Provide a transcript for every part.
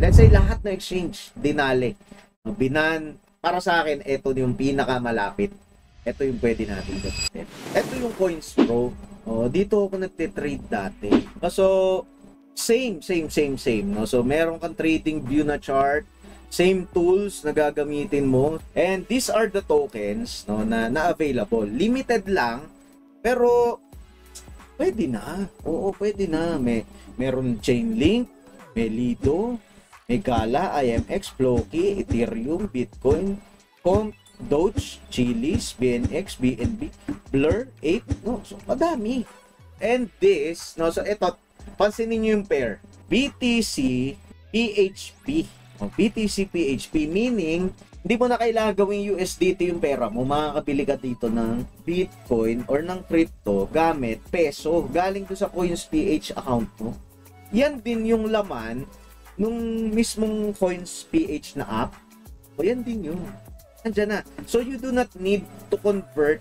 Let's say lahat ng exchange dinali. Binan, para sa akin, ito yung pinakamalapit. Ito yung pwede natin gamitin. Ito yung Coins Pro. Dito ako nagte-trade dati. So, same. No? So, meron kang trading view na chart. Same tools na gagamitin mo. And these are the tokens, no, na available. Limited lang, pero pwede na. Oo, pwede na. Meron Chainlink, may Lido, may Gala, IMX, Floki, Ethereum, Bitcoin, Comp, Doge, Chiliz, BNX, BNB, Blur, Ape, no, so madami. And this, no, so ito, pansinin niyo yung pair, BTC, PHP. BTC, PHP, meaning, hindi mo na kailangan gawing USDT yung pera mo, makakabili ka dito ng Bitcoin or ng crypto gamit peso, galing doon sa CoinsPH account mo. Yan din yung laman nung mismong CoinsPH na app, o yan din yun. Nandiyan na. So you do not need to convert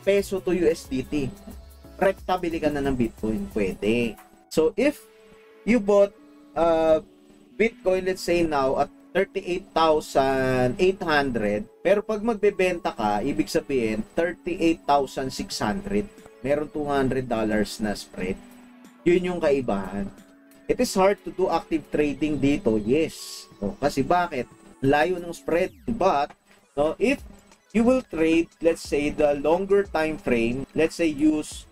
peso to USDT. Rekta, bili ka na ng Bitcoin. Pwede. So if you bought Bitcoin, let's say now, at 38,800, pero pag magbebenta ka, ibig sabihin, 38,600. Meron $200 na spread. Yun yung kaibahan. It is hard to do active trading dito, yes. Kasi bakit? Layo ng spread. But, no, if you will trade, let's say, the longer time frame, let's say use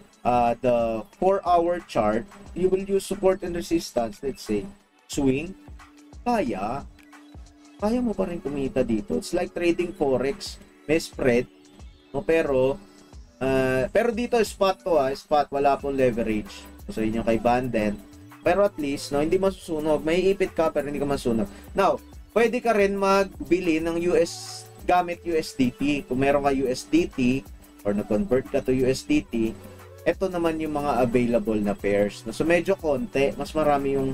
the 4-hour chart, you will use support and resistance, let's say, swing, kaya mo pa rin kumita dito. It's like trading forex, may spread, no, pero dito spot to, spot, wala pong leverage. So yun yung kay Banden. Pero at least, no, hindi masusunog. May ipit ka pero hindi ka masusunog. Now, pwede ka rin magbili ng gamit USDT. Kung meron ka USDT or na-convert ka to USDT, ito naman yung mga available na pairs. So medyo konti, mas marami yung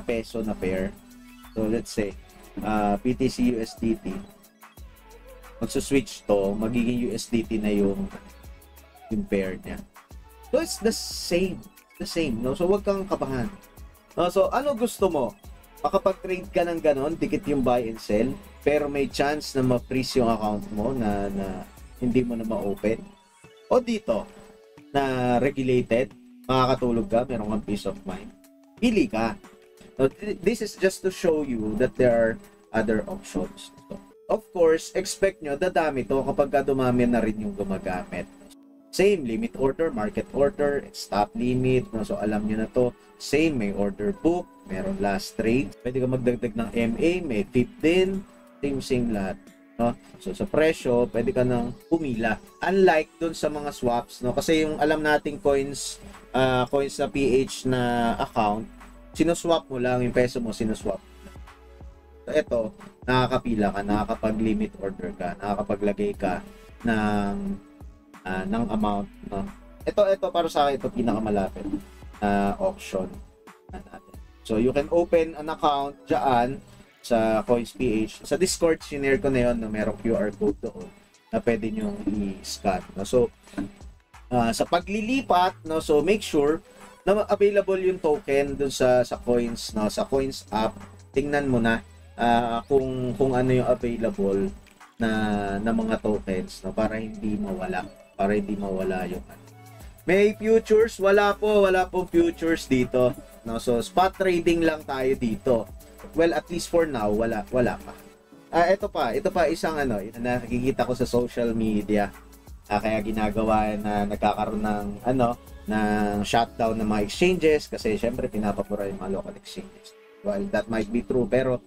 peso na pair. So let's say BTC USDT. Magsuswitch to, magiging USDT na yung pair niya. So it's the same, no? So wag kang kabahan. No, so ano gusto mo? Makapag-trade ka ng ganon, dikit yung buy and sell, pero may chance na ma-freeze yung account mo na hindi mo na ma-open. O dito, na regulated, makakatulog ka, meron kang peace of mind. Pili ka. So, this is just to show you that there are other options. So, of course, expect nyo, dadami to kapag dumami na rin yung gumagamit. Same, limit order, market order, stop limit. No? So, alam nyo na to. Same, may order book, meron last trade. Pwede ka magdagdag ng MA, may FIP din. Same lahat. No? So, sa presyo, pwede ka nang pumila. Unlike dun sa mga swaps, no? Kasi yung alam nating coins na PH na account, sinuswap mo lang, yung peso mo, sinuswap. So, ito, nakakapila ka, nakakapag-limit order ka, nakakapaglagay ka ng amount, no? Ito para sa akin, ito pinakamalapit na auction natin. So you can open an account diyan sa CoinsPH. Sa Discord share ko na 'yon, no? Merong QR code doon na pwede nyo i-scan, no? So sa paglilipat, no, so make sure na available yung token dun sa coins, no, sa coins app. Tingnan mo na kung ano yung available na mga tokens, no, para hindi mawala yung may futures, wala po futures dito, no. So spot trading lang tayo dito. Well, at least for now, wala pa. Ito pa isang nakikita ko sa social media. Kaya ginagawa na nagkakaroon ng shutdown ng mga exchanges kasi syempre pinapabura yung mga local exchanges. Well, that might be true, pero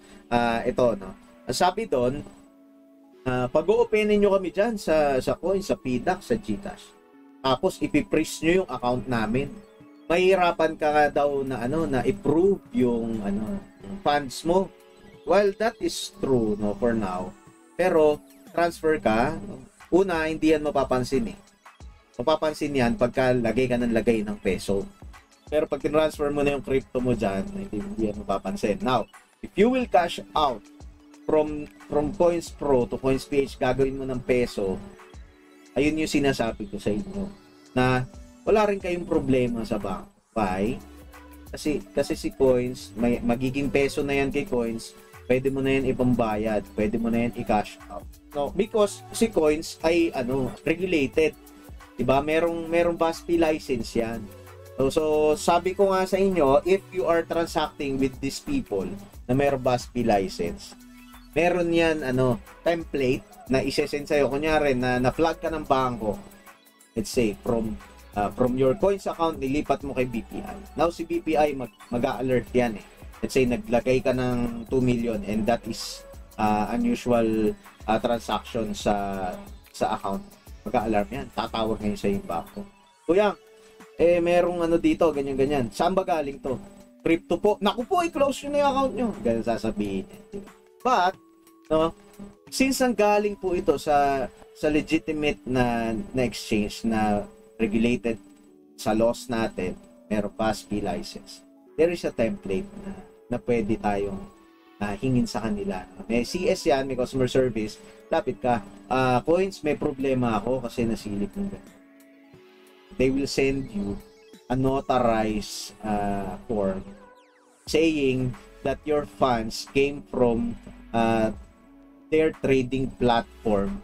ito, no. Sabi doon, pag-o-openin nyo kami dyan sa coin, sa PDAC, sa GCash. Tapos ipiprease nyo yung account namin. Mahirapan ka daw na i-prove yung funds mo. Well, that is true, no, for now. Pero transfer ka, una, hindi yan mapapansin eh. Mapapansin yan pagka lagay ka ng lagay ng peso. Pero pag transfer mo na yung crypto mo dyan, hindi yan mapapansin. Now, if you will cash out from Coins Pro to CoinsPH, gagawin mo ng peso, ayun yung sinasabi ko sa inyo, na wala rin kayong problema sa bank. Why? Kasi si Coins, may magiging peso na yan kay Coins, pwede mo na yan ipambayad, pwede mo na yan i-cash out. No, because si Coins ay regulated. 'Di ba? Merong BASP license 'yan. So sabi ko nga sa inyo, if you are transacting with these people na merong BASP license, meron yan template na i-send sa'yo. Kunyari na-flag ka ng bangko, let's say from your Coins account, nilipat mo kay BPI. Now si BPI mag-a-alert yan eh. Let's say naglagay ka ng 2 million and that is unusual transaction sa account. Mag-a-alarm yan. Tatawag ngayon sa yung bangko. Kuya, merong dito, ganyan-ganyan. Saan ba galing to? Crypto po. Naku po, i-close nyo na yung account nyo. Ganyan sasabihin. But, since ang galing po ito sa legitimate na exchange na regulated sa laws natin, meron BASP license, there is a template na pwede tayong hingin sa kanila. May CS yan, may customer service, lapit ka, Coins, may problema ako kasi nasilip ng ganun. They will send you a notarized form saying that your funds came from their trading platform,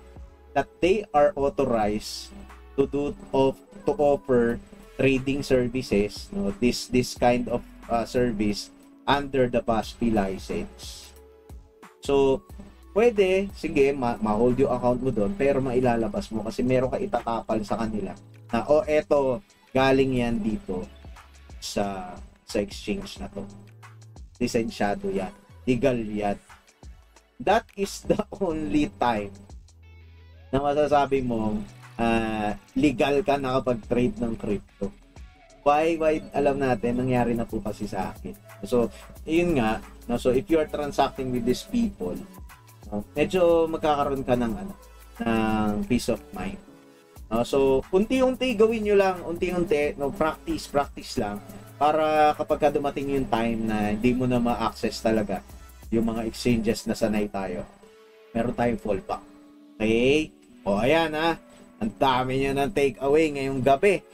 that they are authorized to offer trading services, this kind of service under the BASP license. So pwede, sige, ma-hold yung account mo doon, pero mailalabas mo kasi meron ka itatapal sa kanila na eto, galing yan dito sa exchange na to, lisensyado yan, legal yan. That is the only time na masasabi mo legal ka nakapag-trade ng crypto. Why alam natin, nangyari na po kasi sa akin. So, yun nga, so if you are transacting with these people, medyo magkakaroon ka ng peace of mind. So, unti-unti gawin nyo lang, unti-unti, practice lang, para kapag dumating yung time na hindi mo na ma-access talaga yung mga exchanges na sanay tayo, meron tayong fallback. Okay? O, ayan ang dami niya ng take away ngayong gabi.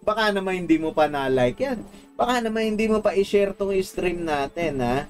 Baka naman hindi mo pa na-like yan. Baka naman hindi mo pa i-share tong stream natin, ha?